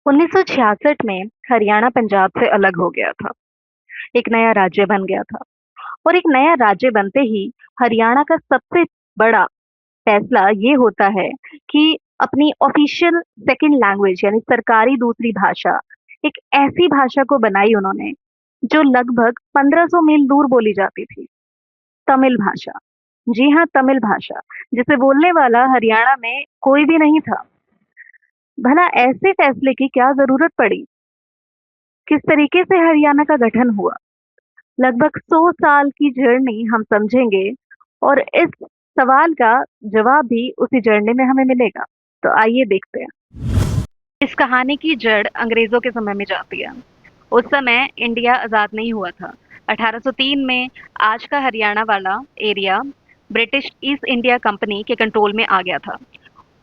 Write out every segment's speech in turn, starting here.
1966 में हरियाणा पंजाब से अलग हो गया था। एक नया राज्य बन गया था और एक नया राज्य बनते ही हरियाणा का सबसे बड़ा फैसला ये होता है कि अपनी ऑफिशियल सेकंड लैंग्वेज यानी सरकारी दूसरी भाषा, एक ऐसी भाषा को बनाई उन्होंने, जो लगभग 1500 मील दूर बोली जाती थी, तमिल भाषा। जी हाँ, तमिल भाषा, जिसे बोलने वाला हरियाणा में कोई भी नहीं था। भला ऐसे फैसले की क्या ज़रूरत पड़ी? किस तरीके से हरियाणा का गठन हुआ? लगभग 100 साल की जर्नी हम समझेंगे और इस सवाल का जवाब भी उसी जर्नी में हमें मिलेगा। तो आइए देखते हैं। इस कहानी की जड़ अंग्रेजों के समय में जाती है। उस समय इंडिया आज़ाद नहीं हुआ था। 1803 में आज का हरियाणा वाला area British east India company के कंट्रोल में आ गया था।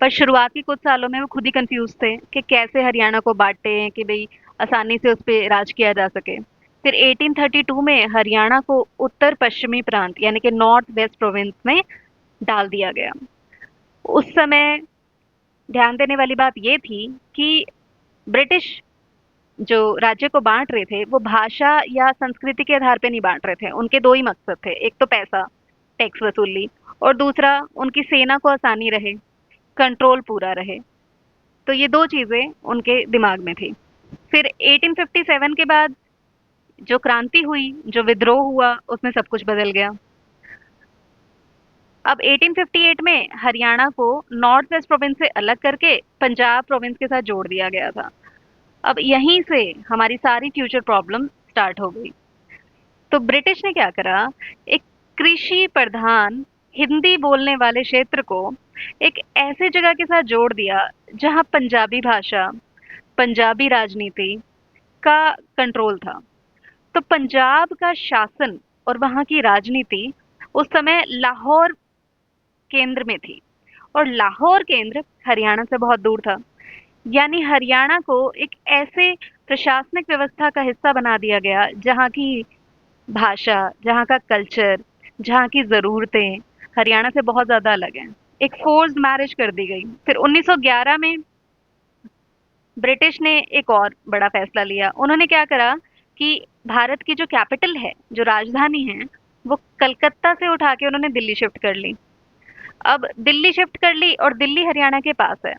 पर शुरुआती कुछ सालों में वो खुद ही कंफ्यूज थे कि कैसे हरियाणा को बांटे कि भाई आसानी से उस पे राज किया जा सके। फिर 1832 में हरियाणा को उत्तर पश्चिमी प्रांत यानी कि नॉर्थ वेस्ट प्रोविंस में डाल दिया गया। उस समय ध्यान देने वाली बात ये थी कि ब्रिटिश जो राज्य को बांट रहे थे वो भाषा या संस्कृति के आधार पे नहीं बांट रहे थे। उनके दो ही मकसद थे, एक तो पैसा, टैक्स वसूली, और दूसरा उनकी सेना को आसानी रहे, कंट्रोल पूरा रहे। तो ये 2 चीज़ें उनके दिमाग में थी। फिर 1857 के बाद जो क्रांति हुई, जो विद्रोह हुआ, उसमें सब कुछ बदल गया। अब 1858 में हरियाणा को नॉर्थ वेस्ट प्रोविंस से अलग करके पंजाब प्रोविंस के साथ जोड़ दिया गया था। अब यहीं से हमारी सारी फ्यूचर प्रॉब्लम स्टार्ट हो गई। तो ब्रिटिश ने क्या करा, एक कृषि प्रधान हिंदी बोलने वाले क्षेत्र को एक ऐसे जगह के साथ जोड़ दिया जहां पंजाबी भाषा, पंजाबी राजनीति का कंट्रोल था। तो पंजाब का शासन और वहाँ की राजनीति उस समय लाहौर केंद्र में थी, और लाहौर केंद्र हरियाणा से बहुत दूर था। यानी हरियाणा को एक ऐसे प्रशासनिक व्यवस्था का हिस्सा बना दिया गया जहाँ की भाषा, जहाँ का कल्चर, जहाँ की ज़रूरतें हरियाणा से बहुत ज़्यादा अलग हैं। एक फोर्स्ड मैरिज कर दी गई। फिर 1911 में ब्रिटिश ने एक और बड़ा फैसला लिया। उन्होंने क्या करा कि भारत की जो कैपिटल है, जो राजधानी है, वो कलकत्ता से उठा के उन्होंने दिल्ली शिफ्ट कर ली। अब दिल्ली शिफ्ट कर ली और दिल्ली हरियाणा के पास है।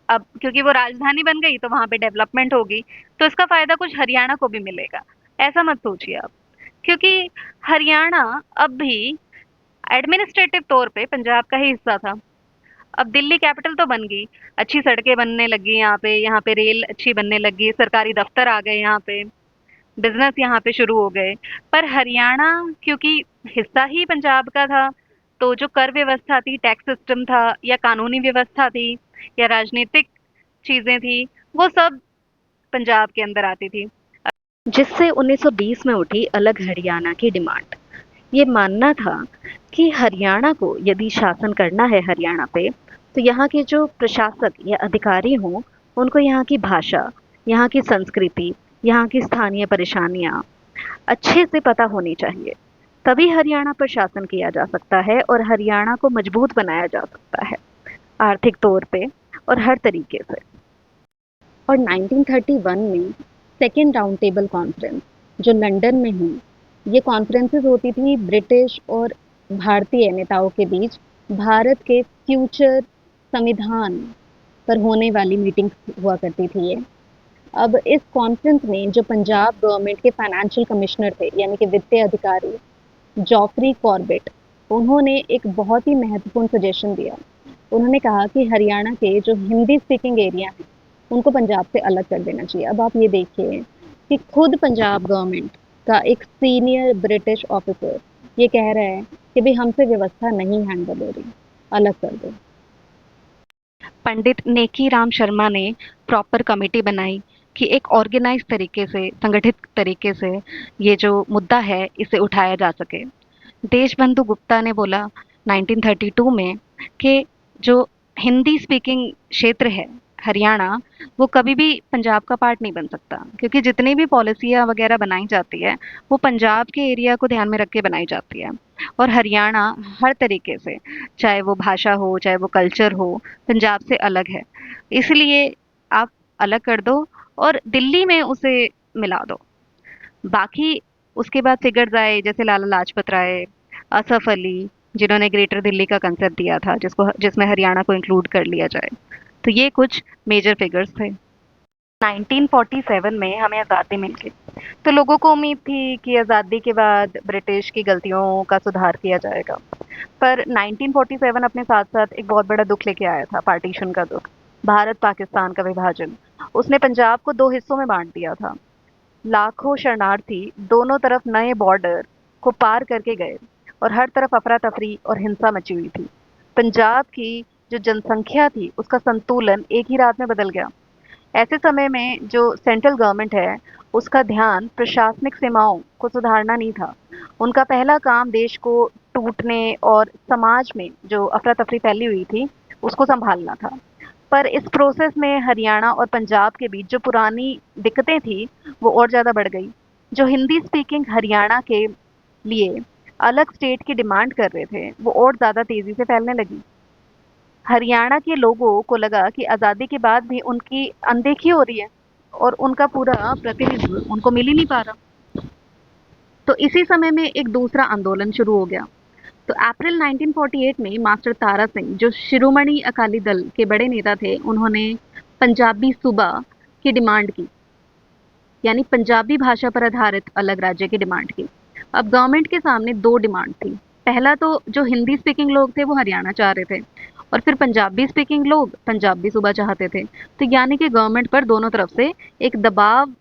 अब क्योंकि वो राजधानी बन गई तो वहाँ पे डेवलपमेंट होगी, तो इसका फ़ायदा कुछ हरियाणा को भी मिलेगा। ऐसा मत सोचिए आप, क्योंकि हरियाणा अब भी एडमिनिस्ट्रेटिव तौर पे पंजाब का ही हिस्सा था। अब दिल्ली कैपिटल तो बन गई, अच्छी सड़कें बनने लगी यहाँ पे रेल अच्छी बनने लगी, सरकारी दफ्तर आ गए यहाँ पे, बिजनेस यहाँ पे शुरू हो गए। पर हरियाणा क्योंकि हिस्सा ही पंजाब का था, तो जो कर व्यवस्था थी, टैक्स सिस्टम था, या कानूनी व्यवस्था थी, या राजनीतिक चीजें थी, वो सब पंजाब के अंदर आती थी। जिससे 1920 में उठी अलग हरियाणा की डिमांड। ये मानना था कि हरियाणा को यदि शासन करना है हरियाणा पे, तो यहाँ के जो प्रशासक या अधिकारी हों, उनको यहाँ की भाषा, यहाँ की संस्कृति, यहाँ की स्थानीय परेशानियाँ अच्छे से पता होनी चाहिए। तभी हरियाणा पर शासन किया जा सकता है और हरियाणा को मजबूत बनाया जा सकता है, आर्थिक तौर पे और हर तरीके से। और 1931 में सेकेंड राउंड टेबल कॉन्फ्रेंस जो लंदन में हुई, ये कॉन्फ्रेंसेस होती थी ब्रिटिश और भारतीय नेताओं के बीच भारत के फ्यूचर संविधान पर होने वाली मीटिंग्स हुआ करती थी ये। अब इस कॉन्फ्रेंस में जो पंजाब गवर्नमेंट के फाइनेंशियल कमिश्नर थे यानी कि वित्तीय अधिकारी जॉफरी कॉर्बेट, उन्होंने एक बहुत ही महत्वपूर्ण सजेशन दिया। उन्होंने कहा कि हरियाणा के जो हिंदी स्पीकिंग एरिया हैं, उनको पंजाब से अलग कर देना चाहिए। अब आप ये देखिए कि खुद पंजाब गवर्नमेंट का एक सीनियर ब्रिटिश ऑफिसर ये कह रहा है कि भाई हमसे व्यवस्था नहीं हैंडल हो रही, अलग कर दो। पंडित नेकी राम शर्मा ने प्रॉपर कमेटी बनाई कि एक ऑर्गेनाइज तरीके से, संगठित तरीके से ये जो मुद्दा है इसे उठाया जा सके। देशबंधु गुप्ता ने बोला 1932 में कि जो हिंदी स्पीकिंग क्षेत्र है हरियाणा, वो कभी भी पंजाब का पार्ट नहीं बन सकता, क्योंकि जितनी भी पॉलिसियाँ वगैरह बनाई जाती है वो पंजाब के एरिया को ध्यान में रख के बनाई जाती है। और हरियाणा हर तरीके से, चाहे वो भाषा हो, चाहे वो कल्चर हो, पंजाब से अलग है। इसलिए आप अलग कर दो और दिल्ली में उसे मिला दो। बाकी उसके बाद फिगर्स आए जैसे लाला लाजपत राय, असफ अली, जिन्होंने ग्रेटर दिल्ली का कंसेप्ट दिया था जिसमें हरियाणा को इंक्लूड कर लिया जाए। तो ये कुछ मेजर फिगर्स थे। 1947 में हमें आज़ादी मिल गई, तो लोगों को उम्मीद थी कि आज़ादी के बाद ब्रिटिश की गलतियों का सुधार किया जाएगा। पर 1947 अपने साथ साथ एक बहुत बड़ा दुख लेके आया था, पार्टीशन का दुख, भारत पाकिस्तान का विभाजन। उसने पंजाब को दो हिस्सों में बांट दिया था। लाखों शरणार्थी दोनों तरफ नए बॉर्डर को पार करके गए और हर तरफ अफरा तफरी और हिंसा मची हुई थी। पंजाब की जो जनसंख्या थी उसका संतुलन एक ही रात में बदल गया। ऐसे समय में जो सेंट्रल गवर्नमेंट है उसका ध्यान प्रशासनिक सीमाओं को सुधारना नहीं था। उनका पहला काम देश को टूटने और समाज में जो अफरा तफरी फैली हुई थी उसको संभालना था। पर इस प्रोसेस में हरियाणा और पंजाब के बीच जो पुरानी दिक्कतें थी वो और ज़्यादा बढ़ गई। जो हिंदी स्पीकिंग हरियाणा के लिए अलग स्टेट की डिमांड कर रहे थे वो और ज़्यादा तेज़ी से फैलने लगी। हरियाणा के लोगों को लगा कि आज़ादी के बाद भी उनकी अनदेखी हो रही है और उनका पूरा प्रतिनिधित्व उनको मिल ही नहीं पा रहा। तो इसी समय में एक दूसरा आंदोलन शुरू हो गया। तो अप्रैल 1948 में मास्टर तारा सिंह जो शिरोमणि अकाली दल के बड़े नेता थे, उन्होंने पंजाबी सूबा की डिमांड की, यानी पंजाबी भाषा पर आधारित अलग राज्य की डिमांड की। अब गवर्नमेंट के सामने दो डिमांड थी। पहला तो जो हिंदी स्पीकिंग लोग थे वो हरियाणा चाह रहे थे और फिर पंजाबी स्पीकिंग लोग पंजाबी सूबा चाहते थे। तो यानी कि गवर्नमेंट पर दोनों तरफ से एक दबाव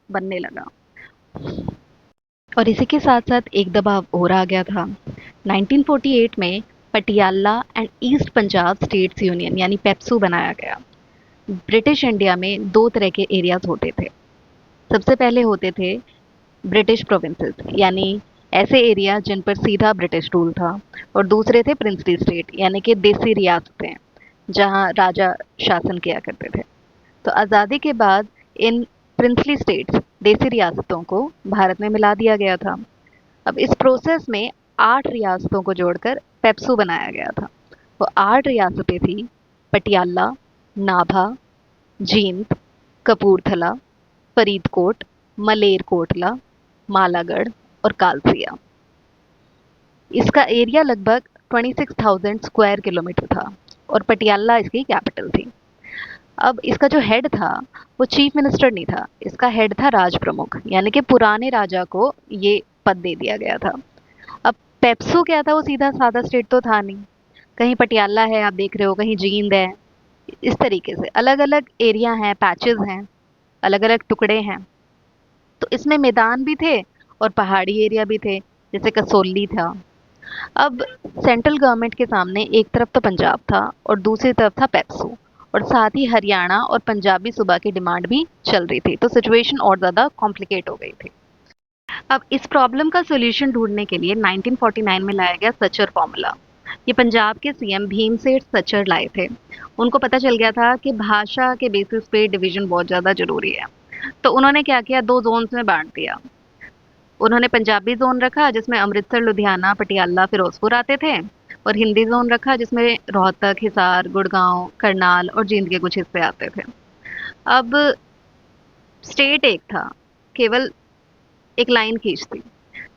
बनने लगा और इसी के साथ साथ एक दबाव और आ गया था। 1948 में Patiala and east Punjab states union यानी पेप्सू बनाया गया। ब्रिटिश इंडिया में दो तरह के एरियाज होते थे। सबसे पहले होते थे ब्रिटिश प्रोविंसेस, यानी ऐसे एरिया जिन पर सीधा ब्रिटिश रूल था, और दूसरे थे प्रिंसली स्टेट यानी कि देसी रियासतें जहां राजा शासन किया करते थे। तो आज़ादी के बाद इन प्रिंसली स्टेट्स देसी रियासतों को भारत में मिला दिया गया था। अब इस प्रोसेस में 8 रियासतों को जोड़कर पेप्सू बनाया गया था। वो 8 रियासतें थी पटियाला, नाभा, जींद, कपूरथला, फरीदकोट, मलेरकोटला, मालागढ़ और कालसिया। इसका एरिया लगभग 26,000 स्क्वायर किलोमीटर था और पटियाला इसकी कैपिटल थी। अब इसका जो हेड था वो चीफ मिनिस्टर नहीं था, इसका हेड था राज प्रमुख, यानी कि पुराने राजा को ये पद दे दिया गया था। अब पेप्सू क्या था, वो सीधा साधा स्टेट तो था नहीं। कहीं पटियाला है आप देख रहे हो, कहीं जींद है, इस तरीके से अलग अलग एरिया हैं, पैचेस हैं, अलग अलग टुकड़े हैं। तो इसमें मैदान भी थे और पहाड़ी एरिया भी थे, जैसे कसौली था। अब सेंट्रल गवर्नमेंट के सामने एक तरफ तो पंजाब था और दूसरी तरफ था पेप्सू, और साथ ही हरियाणा और पंजाबी सूबा की डिमांड भी चल रही थी। तो सिचुएशन और ज़्यादा कॉम्प्लिकेट हो गई थी। अब इस प्रॉब्लम का सोल्यूशन ढूंढने के लिए 1949 में लाया गया सचर फॉर्मूला। ये पंजाब के सीएम भीमसेठ सचर लाए थे। उनको पता चल गया था कि भाषा के बेसिस पे डिवीजन बहुत ज़्यादा ज़रूरी है। तो उन्होंने क्या किया, दो जोन्स में बांट दिया। उन्होंने पंजाबी जोन रखा जिसमें अमृतसर, लुधियाना, पटियाला, फिरोजपुर आते थे, और हिंदी जोन रखा जिसमें रोहतक, हिसार, गुड़गांव, करनाल और जींद के कुछ हिस्से आते थे। अब स्टेट एक था, केवल एक लाइन खींचती।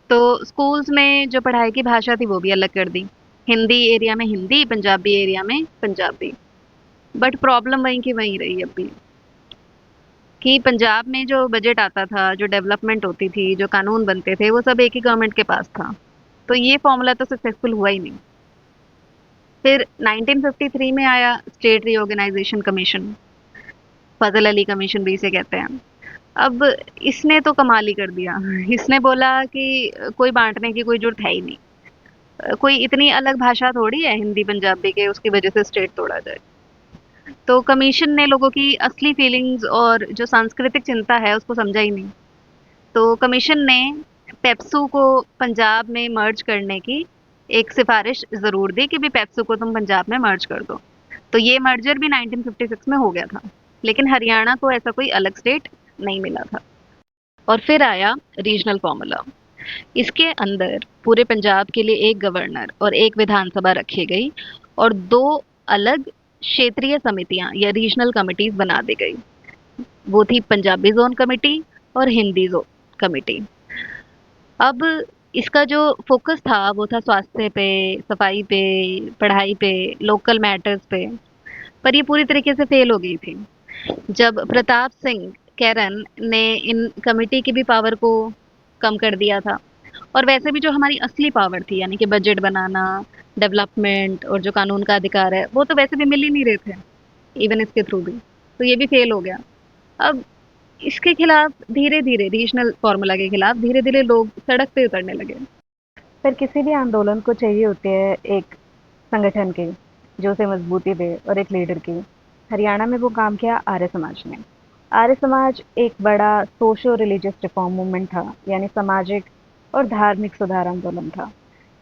तो स्कूल्स में जो पढ़ाई की भाषा थी वो भी अलग कर दी। हिंदी एरिया में हिंदी, पंजाबी एरिया में पंजाबी। बट प्रॉब्लम वहीं की वहीं रही अब भी, कि पंजाब में जो बजट आता था, जो डेवलपमेंट होती थी, जो कानून बनते थे, वो सब एक ही गवर्नमेंट के पास था। तो ये फॉर्मूला तो सक्सेसफुल हुआ ही नहीं। फिर 1953 में आया स्टेट रीऑर्गेनाइजेशन कमीशन, फजल अली कमीशन भी इसे कहते हैं। अब इसने तो कमाल ही कर दिया। इसने बोला कि कोई बांटने की कोई जरूरत है ही नहीं। कोई इतनी अलग भाषा थोड़ी है हिंदी पंजाबी के, उसकी वजह से स्टेट तोड़ा जाए। तो कमीशन ने लोगों की असली फीलिंग्स और जो सांस्कृतिक चिंता है उसको समझा ही नहीं। तो कमीशन ने पेप्सू को पंजाब में मर्ज करने की एक सिफारिश ज़रूर दी कि भी पेप्सू को तुम पंजाब में मर्ज कर दो। तो ये मर्जर भी 1956 में हो गया था, लेकिन हरियाणा को ऐसा कोई अलग स्टेट नहीं मिला था। और फिर आया रीजनल फॉर्मूला। इसके अंदर पूरे पंजाब के लिए एक गवर्नर और एक विधानसभा रखी गई और दो अलग क्षेत्रीय समितियां या रीजनल कमिटीज बना दी गई। वो थी पंजाबी ज़ोन कमेटी और हिंदी ज़ोन कमेटी। अब इसका जो फ़ोकस था वो था स्वास्थ्य पे, सफाई पे, पढ़ाई पे, लोकल मैटर्स पे, पर ये पूरी तरीके से फ़ेल हो गई थी। जब प्रताप सिंह कैरन ने इन कमेटी की भी पावर को कम कर दिया था, और वैसे भी जो हमारी असली पावर थी यानी कि बजट बनाना, डेवलपमेंट और जो कानून का अधिकार है, वो तो वैसे भी मिल ही नहीं रहे थे, इवन इसके थ्रू भी। तो ये भी फ़ेल हो गया। अब इसके खिलाफ धीरे-धीरे रीजनल फ़ॉर्मूला के खिलाफ धीरे-धीरे लोग सड़क पे उतरने लगे। पर किसी भी आंदोलन को चाहिए होती है एक संगठन की, जो उसे मजबूती दे और एक लीडर की। हरियाणा में वो काम किया आर्य समाज ने। आर्य समाज एक बड़ा सोशो रिलीजियस रिफॉर्म मूवमेंट था, यानी सामाजिक और धार्मिक सुधार आंदोलन था।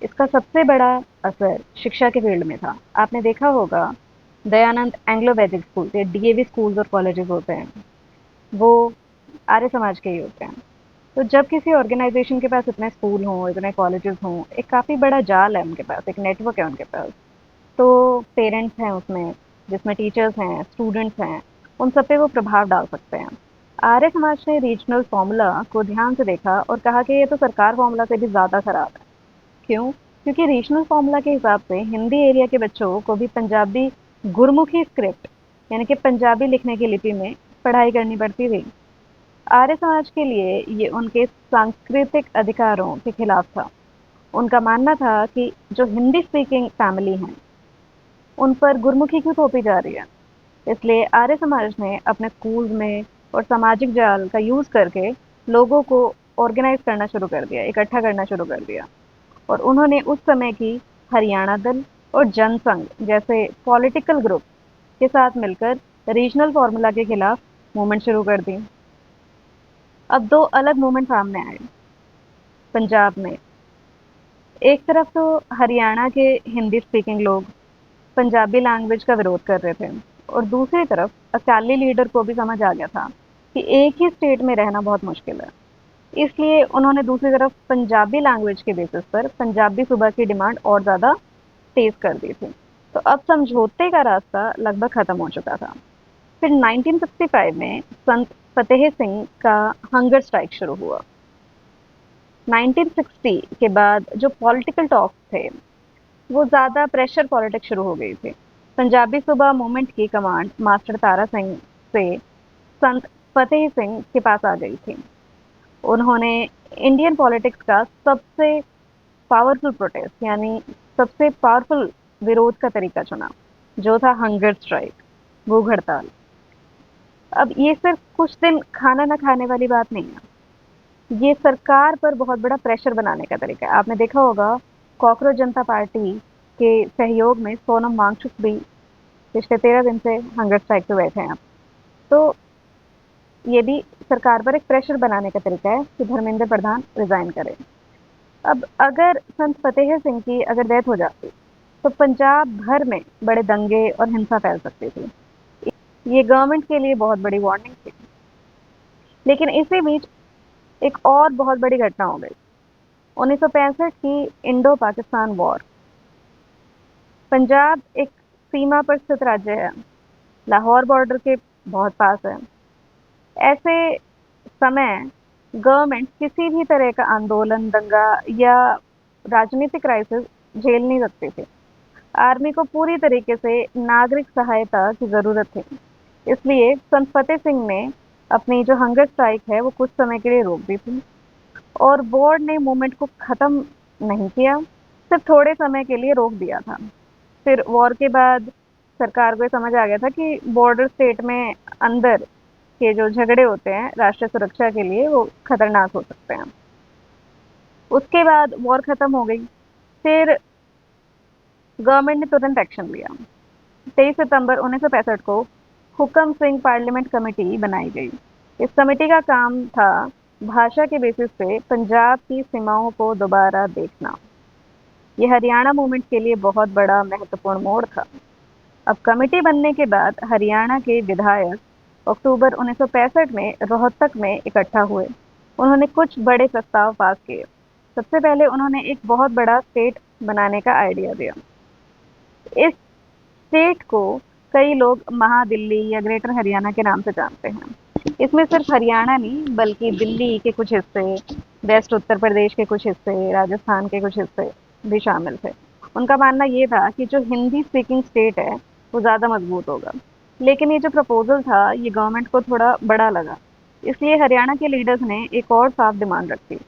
इसका सबसे बड़ा असर शिक्षा के फील्ड में था। आपने देखा होगा, दयानंद एंग्लो वैदिक स्कूल, ये डीएवी स्कूल्स और कॉलेजेस होते हैं, वो आर्य समाज के ही होते हैं। तो जब किसी ऑर्गेनाइजेशन के पास इतने स्कूल हों, इतने कॉलेजेस हों, एक काफ़ी बड़ा जाल है उनके पास, एक नेटवर्क है उनके पास, तो पेरेंट्स हैं उसमें, जिसमें टीचर्स हैं, स्टूडेंट्स हैं, उन सब पे वो प्रभाव डाल सकते हैं। आर्य समाज ने रीजनल फॉर्मूला को ध्यान से देखा और कहा कि ये तो सरकार फॉर्मूला से भी ज़्यादा खराब है। क्यों? क्योंकि रीजनल फॉर्मूला के हिसाब से हिंदी एरिया के बच्चों को भी पंजाबी गुरमुखी स्क्रिप्ट, यानी कि पंजाबी लिखने की लिपि में पढ़ाई करनी पड़ती थी। आर्य समाज के लिए ये उनके सांस्कृतिक अधिकारों के खिलाफ था। उनका मानना था कि जो हिंदी स्पीकिंग फैमिली हैं, उन पर गुरमुखी क्यों थोपी जा रही है। इसलिए आर्य समाज ने अपने स्कूल में और सामाजिक जाल का यूज़ करके लोगों को ऑर्गेनाइज करना शुरू कर दिया, इकट्ठा करना शुरू कर दिया। और उन्होंने उस समय की हरियाणा दल और जनसंघ जैसे पॉलिटिकल ग्रुप के साथ मिलकर रीजनल फार्मूला के खिलाफ मूवमेंट शुरू कर दी। अब दो अलग मूवमेंट सामने आए पंजाब में। एक तरफ तो हरियाणा के हिंदी स्पीकिंग लोग पंजाबी लैंग्वेज का विरोध कर रहे थे, और दूसरी तरफ अकाली लीडर को भी समझ आ गया था कि एक ही स्टेट में रहना बहुत मुश्किल है। इसलिए उन्होंने दूसरी तरफ पंजाबी लैंग्वेज के बेसिस पर पंजाबी सूबा की डिमांड और ज़्यादा तेज कर दी थी। तो अब समझौते का रास्ता लगभग खत्म हो चुका था। फिर 1965 में संत फतेह सिंह का हंगर स्ट्राइक शुरू हुआ। 1960 के बाद जो पॉलिटिकल टॉक्स थे, वो ज़्यादा प्रेशर पॉलिटिक्स शुरू हो गई थी। पंजाबी सूबा मूवमेंट की कमांड मास्टर तारा सिंह से संत फतेह सिंह के पास आ गई थी। उन्होंने इंडियन पॉलिटिक्स का सबसे पावरफुल प्रोटेस्ट, यानी सबसे पावरफुल विरोध का तरीका चुना, जो था हंगर स्ट्राइक, भूख हड़ताल। अब ये सिर्फ कुछ दिन खाना ना खाने वाली बात नहीं है, ये सरकार पर बहुत बड़ा प्रेशर बनाने का तरीका है। आपने देखा होगा, कॉकरोच जनता पार्टी के सहयोग में सोनम वांगचुक भी पिछले 13 दिन से हंगर स्ट्राइक पे बैठे हैं। तो ये भी सरकार पर एक प्रेशर बनाने का तरीका है कि धर्मेंद्र प्रधान रिजाइन करें। अब अगर संत फतेह सिंह की अगर डेथ हो जाती, तो पंजाब भर में बड़े दंगे और हिंसा फैल सकती थी। ये गवर्नमेंट के लिए बहुत बड़ी वार्निंग थी। लेकिन इसी बीच एक और बहुत बड़ी घटना हो गई, 1965 की इंडो पाकिस्तान वॉर। पंजाब एक सीमा पर स्थित राज्य है, लाहौर बॉर्डर के बहुत पास है। ऐसे समय गवर्नमेंट किसी भी तरह का आंदोलन, दंगा या राजनीतिक क्राइसिस झेल नहीं सकती थी। आर्मी को पूरी तरीके से नागरिक सहायता की ज़रूरत थी। इसलिए संत फतेह सिंह ने अपनी जो हंगर स्ट्राइक है वो कुछ समय के लिए रोक दी थी, और बोर्ड ने मूवमेंट को ख़त्म नहीं किया, सिर्फ थोड़े समय के लिए रोक दिया था। फिर वॉर के बाद सरकार को ये समझ आ गया था कि बॉर्डर स्टेट में अंदर के जो झगड़े होते हैं राष्ट्रीय सुरक्षा के लिए, वो खतरनाक हो सकते हैं। उसके बाद वॉर खत्म हो गई। फिर गवर्नमेंट ने तुरंत एक्शन लिया। 23 सितंबर 1965 को हुकम सिंह पार्लियामेंट कमेटी बनाई गई। इस कमेटी का काम था भाषा के बेसिस पे पंजाब की सीमाओं को दोबारा देखना। ये हरियाणा मूवमेंट के लिए बहुत बड़ा महत्वपूर्ण मोड़ था। अब कमेटी बनने के बाद हरियाणा के विधायक अक्टूबर 1965 में रोहतक में इकट्ठा हुए। उन्होंने कुछ बड़े प्रस्ताव पास किए। सबसे पहले उन्होंने एक बहुत बड़ा स्टेट बनाने का आइडिया दिया। इस स्टेट को कई लोग महादिल्ली या ग्रेटर हरियाणा के नाम से जानते हैं। इसमें सिर्फ हरियाणा नहीं बल्कि दिल्ली के कुछ हिस्से, वेस्ट उत्तर प्रदेश के कुछ हिस्से, राजस्थान के कुछ हिस्से भी शामिल थे। उनका मानना ये था कि जो हिंदी स्पीकिंग स्टेट है वो ज़्यादा मजबूत होगा। लेकिन ये जो प्रपोजल था ये गवर्नमेंट को थोड़ा बड़ा लगा। इसलिए हरियाणा के लीडर्स ने एक और साफ डिमांड रखी।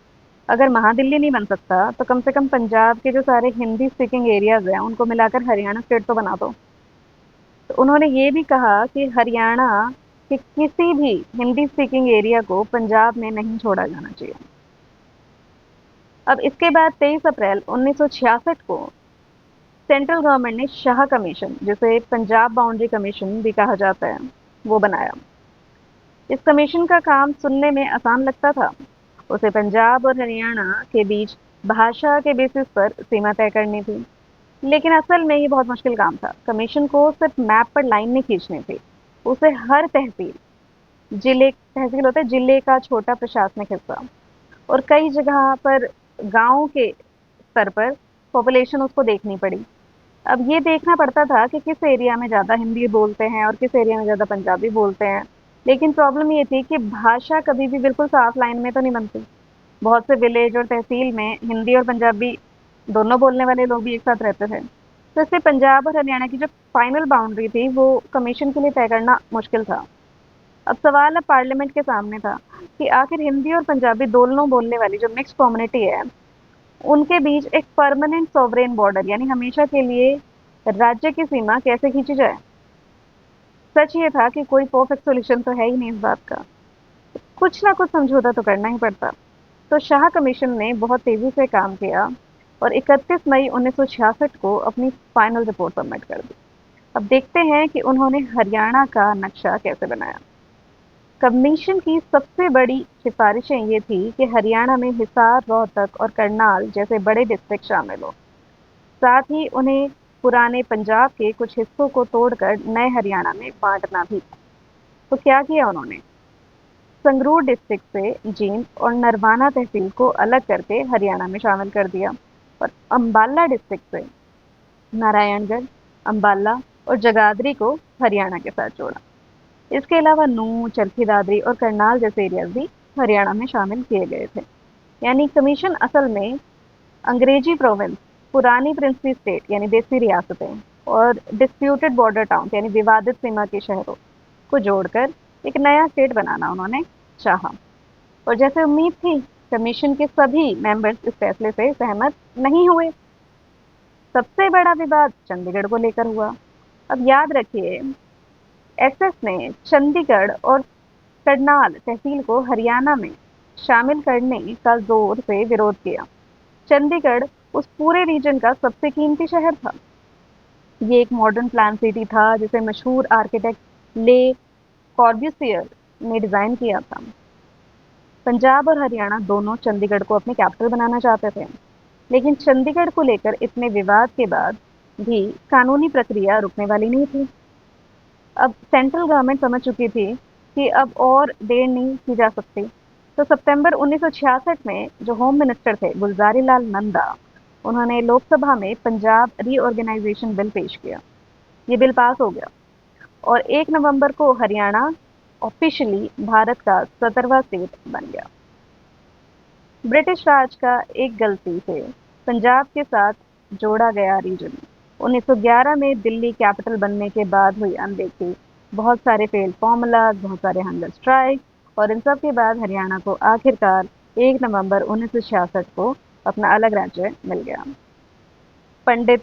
अगर महादिल्ली नहीं बन सकता तो कम से कम पंजाब के जो सारे हिंदी स्पीकिंग एरियाज हैं उनको मिलाकर हरियाणा स्टेट तो बना दो। तो उन्होंने ये भी कहा कि हरियाणा के किसी भी हिंदी स्पीकिंग एरिया को पंजाब में नहीं छोड़ा जाना चाहिए। अब इसके बाद 23 अप्रैल 1966 को सेंट्रल गवर्नमेंट ने शाह कमीशन, जिसे पंजाब बाउंड्री कमीशन भी कहा जाता है, वो बनाया। इस कमीशन का काम सुनने में आसान लगता था। उसे पंजाब और हरियाणा के बीच भाषा के बेसिस पर सीमा तय करनी थी। लेकिन असल में ये बहुत मुश्किल काम था। कमीशन को सिर्फ मैप पर लाइन नहीं खींचनी थी, उसे हर तहसील, जिले तहसील होता है जिले का छोटा प्रशासनिक हिस्सा, और कई जगह पर गांव के स्तर पर पॉपुलेशन उसको देखनी पड़ी। अब ये देखना पड़ता था कि किस एरिया में ज़्यादा हिंदी बोलते हैं और किस एरिया में ज़्यादा पंजाबी बोलते हैं। लेकिन प्रॉब्लम ये थी कि भाषा कभी भी बिल्कुल साफ लाइन में तो नहीं बनती। बहुत से विलेज और तहसील में हिंदी और पंजाबी दोनों बोलने वाले लोग भी एक साथ रहते थे। तो इससे पंजाब और हरियाणा की जो फाइनल बाउंड्री थी वो कमीशन के लिए तय करना मुश्किल था। अब पार्लियामेंट के सामने था कि आखिर हिंदी और पंजाबी दोनों बोलने वाली जो मिक्स कम्युनिटी है उनके बीच एक परमानेंट सॉवरेन बॉर्डर, यानी हमेशा के लिए राज्य की सीमा कैसे खींची जाए। सच ये था कि कोई परफेक्ट सॉल्यूशन तो है ही नहीं इस बात का। कुछ ना कुछ समझौता तो करना ही पड़ता। तो शाह कमीशन ने बहुत तेजी से काम किया और 31 मई 1966 को अपनी फाइनल रिपोर्ट सबमिट कर दी। अब देखते हैं कि उन्होंने हरियाणा का नक्शा कैसे बनाया। कमीशन की सबसे बड़ी सिफारिशें ये थी कि हरियाणा में हिसार, रोहतक और करनाल जैसे बड़े डिस्ट्रिक्ट शामिल हो। साथ ही उन्हें पुराने पंजाब के कुछ हिस्सों को तोड़कर नए हरियाणा में बांटना भी था। तो क्या किया उन्होंने? संगरूर डिस्ट्रिक्ट से जींद और नरवाना तहसील को अलग करके हरियाणा में शामिल कर दिया और अंबाला डिस्ट्रिक्ट से नारायणगढ़, अंबाला और जगाधरी को हरियाणा के साथ जोड़ा। इसके अलावा नूंह, चरखी दादरी और करनाल जैसे एरियाज भी हरियाणा में शामिल किए गए थे। यानी कमीशन असल में अंग्रेजी प्रोविंस, पुरानी प्रिंसली स्टेट यानी देसी रियासतें और डिस्प्यूटेड बॉर्डर टाउन यानी विवादित सीमा के शहरों को जोड़कर एक नया स्टेट बनाना उन्होंने चाहा। और जैसे उम्मीद थी, कमीशन के सभी मेंबर्स इस फैसले से सहमत नहीं हुए। सबसे बड़ा विवाद चंडीगढ़ को लेकर हुआ। अब याद रखिए, एसएस ने चंडीगढ़ और करनाल तहसील को हरियाणा में शामिल करने का जोर से विरोध किया। चंडीगढ़ उस पूरे रीजन का सबसे कीमती शहर था। ये एक मॉडर्न प्लान सिटी था जिसे मशहूर आर्किटेक्ट ले कॉर्ब्यूसियर ने डिजाइन किया था। पंजाब और हरियाणा दोनों चंडीगढ़ को अपनी कैपिटल बनाना चाहते थे, लेकिन चंडीगढ़ को लेकर इतने विवाद के बाद भी कानूनी प्रक्रिया रुकने वाली नहीं थी। अब सेंट्रल गवर्नमेंट समझ चुकी थी कि अब और देर नहीं की जा सकती। तो सितंबर 1966 में जो होम मिनिस्टर थे गुलजारी लाल नंदा, उन्होंने लोकसभा में पंजाब रीऑर्गेनाइजेशन बिल पेश किया। ये बिल पास हो गया और 1 नवंबर को हरियाणा ऑफिशियली भारत का 17वां स्टेट बन गया। ब्रिटिश राज का एक गलती से पंजाब के साथ जोड़ा गया रीजन 1911 में दिल्ली कैपिटल बनने के बाद हुई अनदेखी, बहुत सारे फेल्ड फॉर्मूलाज, बहुत सारे हंगर स्ट्राइक और इन सब के बाद हरियाणा को आखिरकार 1 नवंबर 1966 को अपना अलग राज्य मिल गया। पंडित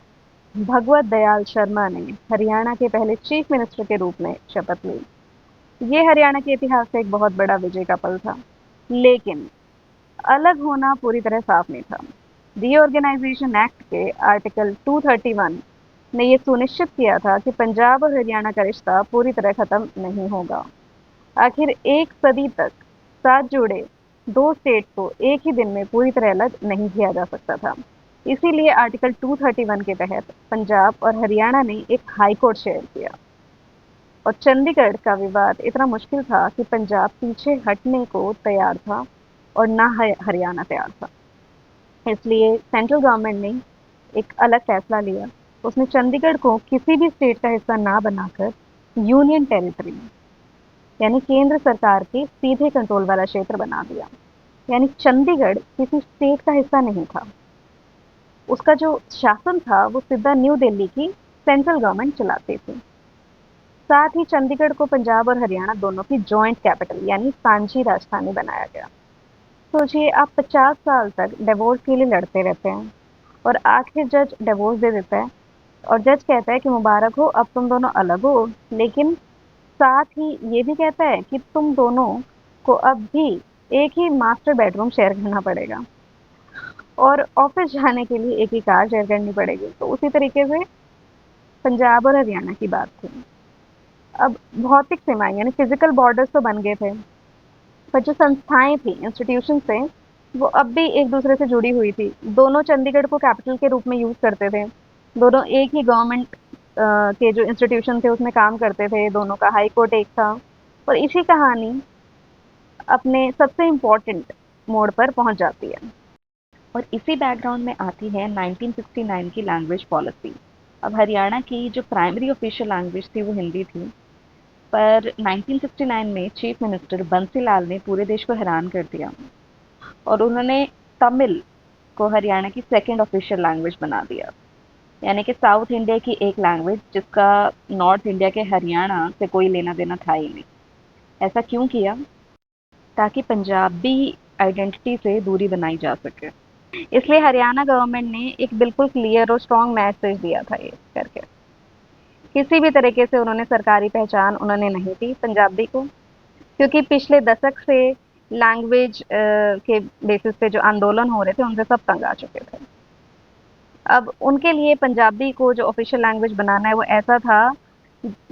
भगवत दयाल शर्मा ने हरियाणा के पहले चीफ मिनिस्टर के रूप में शपथ ली। ये हरियाणा के इतिहास का एक बहुत बड़ा विजय का पल था। लेकिन अलग होना पूरी तरह साफ नहीं था। रीऑर्गेनाइजेशन एक्ट के आर्टिकल 231 ने यह सुनिश्चित किया था कि पंजाब और हरियाणा का रिश्ता पूरी तरह खत्म नहीं होगा। आखिर एक सदी तक साथ जुड़े दो स्टेट को एक ही दिन में पूरी तरह अलग नहीं किया जा सकता था। इसीलिए आर्टिकल 231 के तहत पंजाब और हरियाणा ने एक हाई कोर्ट शेयर किया। और चंडीगढ़ का विवाद इतना मुश्किल था कि पंजाब पीछे हटने को तैयार था और ना हरियाणा तैयार था। इसलिए सेंट्रल गवर्नमेंट ने एक अलग फैसला लिया। उसने चंडीगढ़ को किसी भी स्टेट का हिस्सा ना बनाकर यूनियन टेरिटरी यानी केंद्र सरकार के सीधे कंट्रोल वाला क्षेत्र बना दिया। यानी चंडीगढ़ किसी स्टेट का हिस्सा नहीं था। उसका जो शासन था वो सीधा न्यू दिल्ली की सेंट्रल गवर्नमेंट चलाती थी। साथ ही चंडीगढ़ को पंजाब और हरियाणा दोनों की जॉइंट कैपिटल यानी सांझी राजधानी बनाया गया। सोचिए आप 50 साल तक डिवोर्स के लिए लड़ते रहते हैं और आखिर जज डिवोर्स दे देता है और जज कहता है कि मुबारक हो, अब तुम दोनों अलग हो, लेकिन साथ ही ये भी कहता है कि तुम दोनों को अब भी एक ही मास्टर बेडरूम शेयर करना पड़ेगा और ऑफिस जाने के लिए एक ही कार शेयर करनी पड़ेगी। तो उसी तरीके से पंजाब और हरियाणा की बात थी। अब भौतिक सीमाएं यानी फिजिकल बॉर्डर्स तो बन गए थे, पर जो संस्थाएं थी, इंस्टीट्यूशन थे, वो अब भी एक दूसरे से जुड़ी हुई थी। दोनों चंडीगढ़ को कैपिटल के रूप में यूज करते थे। दोनों एक ही गवर्नमेंट के जो इंस्टीट्यूशन थे उसमें काम करते थे। दोनों का हाई कोर्ट एक था। और इसी कहानी अपने सबसे इम्पोर्टेंट मोड़ पर पहुंच जाती है। और इसी बैकग्राउंड में आती है 1969 की लैंग्वेज पॉलिसी। अब हरियाणा की जो प्राइमरी ऑफिशियल लैंग्वेज थी वो हिंदी थी, पर 1969 में चीफ मिनिस्टर बंसीलाल ने पूरे देश को हैरान कर दिया और उन्होंने तमिल को हरियाणा की सेकंड ऑफिशियल लैंग्वेज बना दिया। यानी कि साउथ इंडिया की एक लैंग्वेज जिसका नॉर्थ इंडिया के हरियाणा से कोई लेना देना था ही नहीं। ऐसा क्यों किया? ताकि पंजाबी आइडेंटिटी से दूरी बनाई जा सके। इसलिए हरियाणा गवर्नमेंट ने एक बिल्कुल क्लियर और स्ट्रॉन्ग मैसेज दिया था ये करके। किसी भी तरीके से उन्होंने सरकारी पहचान उन्होंने नहीं दी पंजाबी को, क्योंकि पिछले दशक से लैंग्वेज के बेसिस पे जो आंदोलन हो रहे थे उनसे सब तंग आ चुके थे। अब उनके लिए पंजाबी को जो ऑफिशियल लैंग्वेज बनाना है वो ऐसा था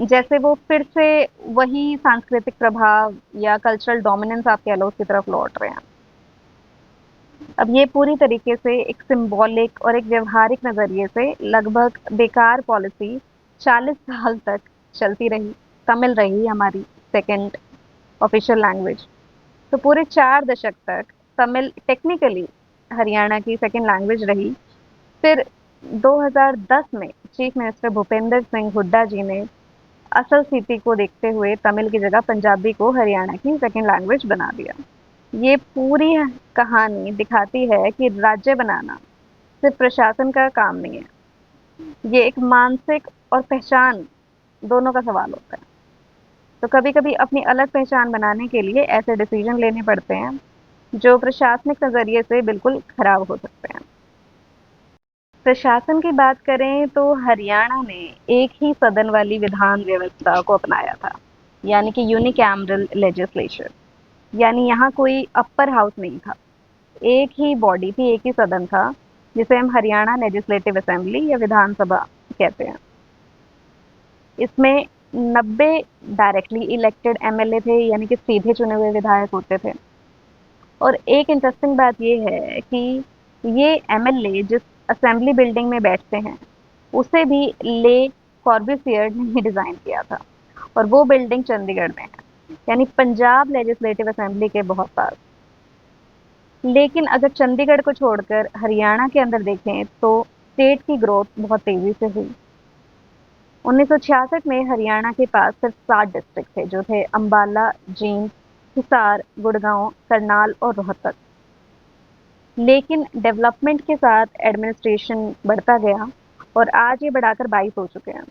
जैसे वो फिर से वही सांस्कृतिक प्रभाव या कल्चरल डोमिनेंस आप कह लो उसकी तरफ लौट रहे हैं। अब ये पूरी तरीके से एक सिंबॉलिक और एक व्यवहारिक नज़रिए से लगभग बेकार पॉलिसी 40 साल तक चलती रही। तमिल रही हमारी सेकंड ऑफिशियल लैंग्वेज। तो पूरे 4 दशक तक तमिल टेक्निकली हरियाणा की सेकंड लैंग्वेज रही। फिर 2010 में चीफ मिनिस्टर भूपेंद्र सिंह हुड्डा जी ने असल स्थिति को देखते हुए तमिल की जगह पंजाबी को हरियाणा की सेकंड लैंग्वेज बना दिया। ये पूरी कहानी दिखाती है कि राज्य बनाना सिर्फ प्रशासन का काम नहीं है, ये एक मानसिक और पहचान दोनों का सवाल होता है। तो कभी कभी अपनी अलग पहचान बनाने के लिए ऐसे डिसीजन लेने पड़ते हैं जो प्रशासनिक नज़रिए से बिल्कुल खराब हो सकते हैं। प्रशासन की बात करें तो हरियाणा ने एक ही सदन वाली विधान व्यवस्था को अपनाया था, यानी कि यूनिकैमरल लेजिस्लेचर। यानी यहाँ कोई अपर हाउस नहीं था, एक ही बॉडी थी, एक ही सदन था, जिसे हम हरियाणा लेजिस्लेटिव असेंबली या विधानसभा कहते हैं। इसमें 90 डायरेक्टली इलेक्टेड एमएलए थे, यानी कि सीधे चुने हुए विधायक होते थे। और एक इंटरेस्टिंग बात ये है कि ये एमएलए जिस असेंबली बिल्डिंग में बैठते हैं उसे भी ले कॉर्बूसियर ने डिज़ाइन किया था और वो बिल्डिंग चंडीगढ़ में है, यानी पंजाब लेजिस्लेटिव असेंबली के बहुत पास। लेकिन अगर चंडीगढ़ को छोड़कर हरियाणा के अंदर देखें तो स्टेट की ग्रोथ बहुत तेज़ी से हुई। 1966 में हरियाणा के पास सिर्फ 7 डिस्ट्रिक्ट थे, जो थे अंबाला, जींद, हिसार, गुड़गांव, करनाल और रोहतक। लेकिन डेवलपमेंट के साथ एडमिनिस्ट्रेशन बढ़ता गया और आज ये बढ़ाकर 22 हो चुके हैं।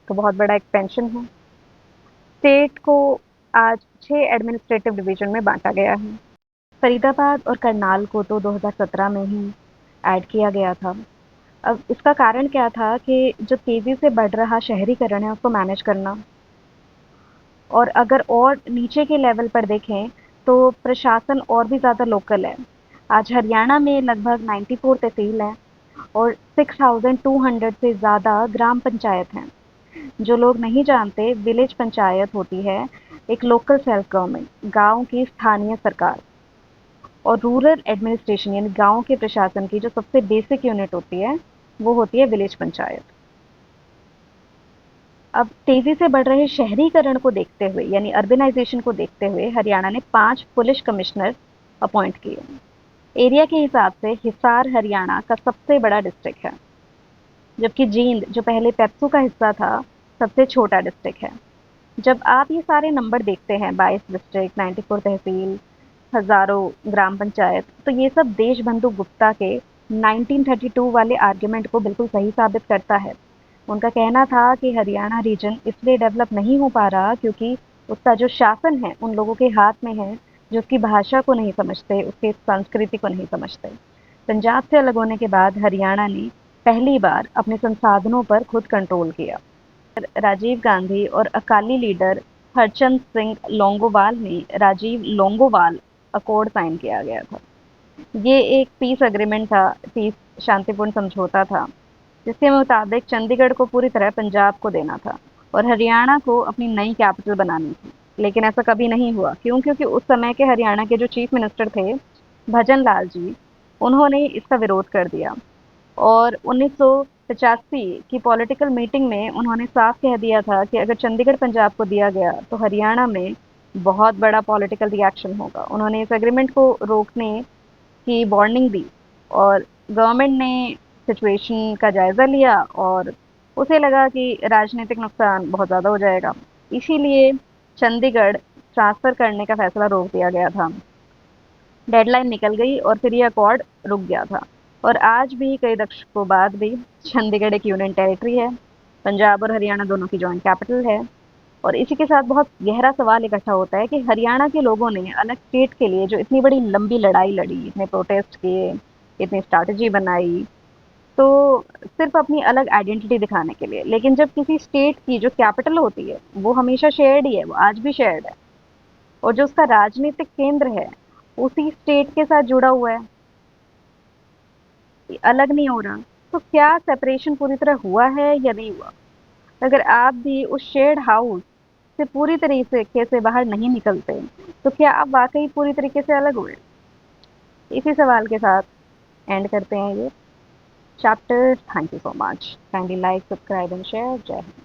तो बहुत बड़ा एक्सपेंशन है। स्टेट को आज 6 एडमिनिस्ट्रेटिव डिवीजन में बांटा गया है। फरीदाबाद और करनाल को तो 2017 में ही ऐड किया गया था। अब इसका कारण क्या था कि जो तेज़ी से बढ़ रहा शहरीकरण है उसको मैनेज करना। और अगर और नीचे के लेवल पर देखें तो प्रशासन और भी ज़्यादा लोकल है। आज हरियाणा में लगभग 94 तहसील हैं और 6200 से ज़्यादा ग्राम पंचायत हैं। जो लोग नहीं जानते, विलेज पंचायत होती है एक लोकल सेल्फ गवर्नमेंट, गांव की स्थानीय सरकार। और रूरल एडमिनिस्ट्रेशन यानी गांव के प्रशासन की जो सबसे बेसिक यूनिट होती है वो होती है विलेज पंचायत। अब तेजी से बढ़ रहे शहरीकरण को देखते हुए यानी अर्बनाइजेशन को देखते हुए हरियाणा ने 5 पुलिस कमिश्नर अपॉइंट किए। एरिया के हिसाब से हिसार हरियाणा का सबसे बड़ा डिस्ट्रिक्ट है, जबकि जींद जो पहले पेप्सू का हिस्सा था सबसे छोटा डिस्ट्रिक्ट है। जब आप ये सारे नंबर देखते हैं, 22 डिस्ट्रिक्ट, 94 तहसील, हज़ारों ग्राम पंचायत, तो ये सब देशबंधु गुप्ता के 1932 वाले आर्गुमेंट को बिल्कुल सही साबित करता है। उनका कहना था कि हरियाणा रीजन इसलिए डेवलप नहीं हो पा रहा क्योंकि उसका जो शासन है उन लोगों के हाथ में है जो उसकी भाषा को नहीं समझते, उसकी संस्कृति को नहीं समझते। पंजाब से अलग होने के बाद हरियाणा ने पहली बार अपने संसाधनों पर खुद कंट्रोल किया। राजीव गांधी और अकाली लीडर हरचंद सिंह लोंगोवाल ने राजीव लोंगोवाल अकॉर्ड साइन किया गया था। ये एक पीस एग्रीमेंट था, पीस शांतिपूर्ण समझौता था, जिसके मुताबिक चंडीगढ़ को पूरी तरह पंजाब को देना था और हरियाणा को अपनी नई कैपिटल बनानी थी। लेकिन ऐसा कभी नहीं हुआ। क्यों? क्योंकि उस समय के हरियाणा के जो चीफ मिनिस्टर थे, भजन लाल जी, उन्होंने इसका विरोध कर दिया और 1985 की पॉलिटिकल मीटिंग में उन्होंने साफ कह दिया था कि अगर चंडीगढ़ पंजाब को दिया गया तो हरियाणा में बहुत बड़ा पॉलिटिकल रिएक्शन होगा। उन्होंने इस एग्रीमेंट को रोकने की वार्निंग दी और गवर्नमेंट ने सिचुएशन का जायज़ा लिया और उसे लगा कि राजनीतिक नुकसान बहुत ज़्यादा हो जाएगा। इसीलिए चंडीगढ़ ट्रांसफ़र करने का फैसला रोक दिया गया था। डेडलाइन निकल गई और फिर ये अकॉर्ड रुक गया था। और आज भी कई दशकों बाद भी चंडीगढ़ एक यूनियन टेरिटरी है। पंजाब और हरियाणा दोनों की जॉइंट कैपिटल है। और इसी के साथ बहुत गहरा सवाल इकट्ठा होता है कि हरियाणा के लोगों ने अलग स्टेट के लिए जो इतनी बड़ी लंबी लड़ाई लड़ी, इतने प्रोटेस्ट किए, इतनी स्ट्रैटेजी बनाई, तो सिर्फ अपनी अलग आइडेंटिटी दिखाने के लिए। लेकिन जब किसी स्टेट की जो कैपिटल होती है वो हमेशा शेयर्ड ही है, वो आज भी शेयर्ड है और जो उसका राजनीतिक केंद्र है उसी स्टेट के साथ जुड़ा हुआ है, अलग नहीं हो रहा। तो क्या सेपरेशन पूरी तरह हुआ है या नहीं हुआ? अगर आप भी उस शेयर्ड हाउस से पूरी तरीके से बाहर नहीं निकलते तो क्या आप वाकई पूरी तरीके से अलग हुए? इसी सवाल के साथ एंड करते हैं ये chapter. Thank you so much. Kindly like, subscribe and share. जय हिंद।